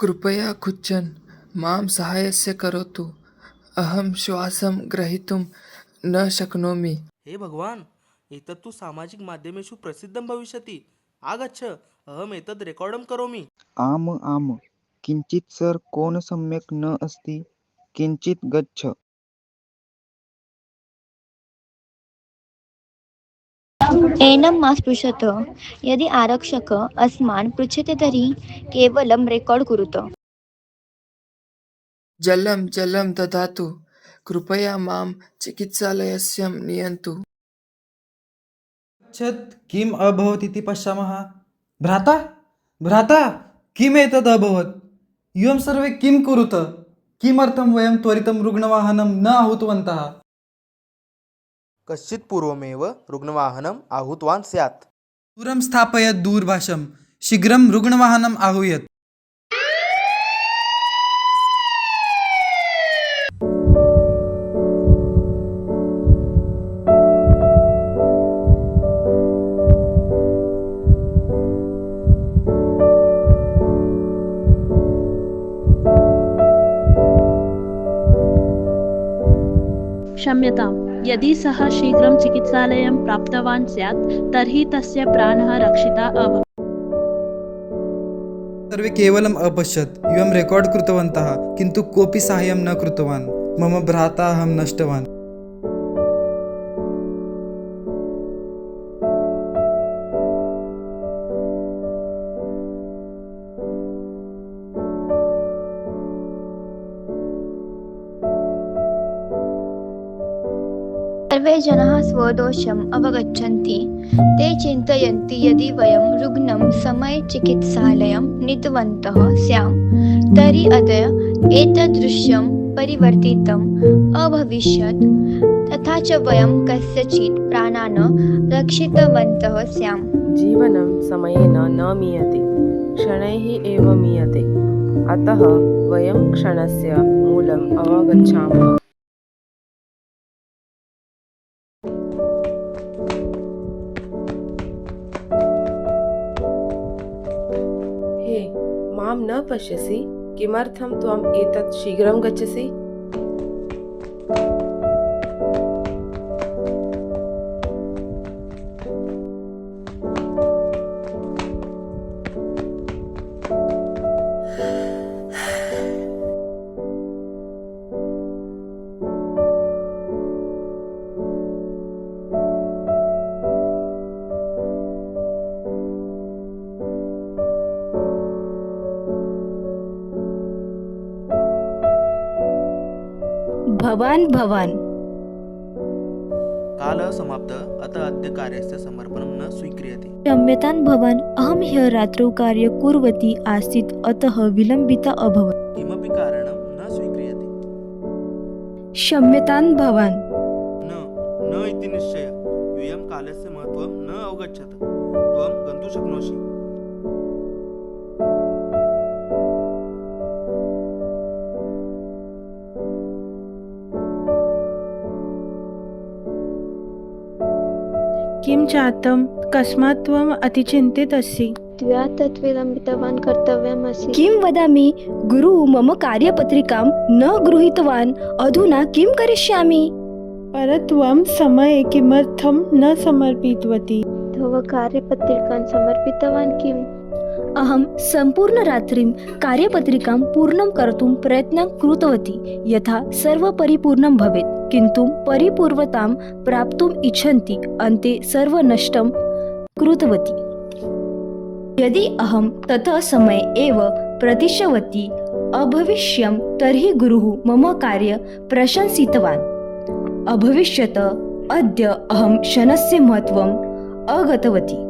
कृपया कुञ्चन मां साहाय्यस्य करोतु। अहं श्वासं ग्रहीतुं न शक्नोमि। हे भगवान्, एतत् तु सामाजिक माध्यमेषु प्रसिद्धं भविष्यति। आगच्छ, अहम् एतद् रेकार्डं करोमि। आम् आम्, किञ्चित् सर् कोन सम्यक् न अस्ति, किञ्चित् गच्छ। एनं मा स्पृशतु। यदि आरक्षकः अस्मान् पृच्छते तर्हि केवलं रेकार्ड् कुरुत। जलं जलं ददातु। कृपया मां चिकित्सालयस्य नयन्तु। गच्छत् किम् अभवत् इति पश्यामः। भ्राता भ्राता, किम् एतद् अभवत्? इयं सर्वे किं कुरुत? किमर्थं वयं त्वरितं रुग्णवाहनं न आहूतवन्तः? कश्चित् पूर्वमेव रुग्णवाहनम् आहूतवान् स्यात्। दूरं स्थापयत् दूरभाषं, शीघ्रं रुग्णवाहनम् आहूयत्। क्षम्यतां, यदि सः शीघ्रं चिकित्सालयं प्राप्तवान् स्यात् तर्हि तस्य प्राणः रक्षितः अभवत्। सर्वे केवलम् अपश्यत्, इयं रेकार्ड् कृतवन्तः, किन्तु कोऽपि साहाय्यं न कृतवान्। मम भ्राता अहं नष्टवान्। सर्वे जनाः स्वदोषम् अवगच्छन्ति। ते चिन्तयन्ति यदि वयं रुग्णं समये चिकित्सालयं नीतवन्तः स्याम तर्हि अद्य एतदृश्यं परिवर्तितम् अभविष्यत्, तथा च वयं कस्यचित् प्राणान् रक्षितवन्तः स्याम। जीवनं समयेन न मीयते, क्षणैः एव मीयते। अतः वयं क्षणस्य मूल्यम् अवगच्छामः। हे, मां न पश्यसि? किमर्थं त्वम् एतत् शीघ्रं गच्छसि? भवान् कालः समाप्तः, अतः अद्य कार्यस्य समर्पणं न स्वीक्रियते। क्षम्यतां भवान्, अहं ह्यः रात्रौ कार्यं कुर्वती आसीत्, अतः विलम्बिता अभवत्। किमपि कारणं न स्वीक्रियते। क्षम्यतां भवान्। न इति निश्चय। यूयं कालस्य महत्त्वं न अवगच्छत्। त्वं गन्तुं शक्नोषि। किं जातं? कस्मात् त्वम् अतिचिन्तितसि? त्वया तत् विलम्बितवान् कर्तव्यमस्ति। किं वदामि? गुरुः मम कार्यपत्रिकां न गृहीतवान्। अधुना किं करिष्यामि? परत्वं समये किमर्थं न समर्पितवती? तव कार्यपत्रिकां समर्पितवान् किम्? अहं सम्पूर्णरात्रिं कार्यपत्रिकां पूर्णं कर्तुं प्रयत्नं कृतवती, यथा सर्वपरिपूर्णं भवेत्, किन्तु परिपूर्णतां प्राप्तुम् इच्छन्ति अन्ते सर्वनष्टं कृतवती। यदि अहं ततः समये एव प्रतिशतवती अभविष्यं तर्हि गुरुः मम कार्यं प्रशंसितवान् अभविष्यत्। अद्य अहं क्षणस्य महत्त्वम् अगतवती।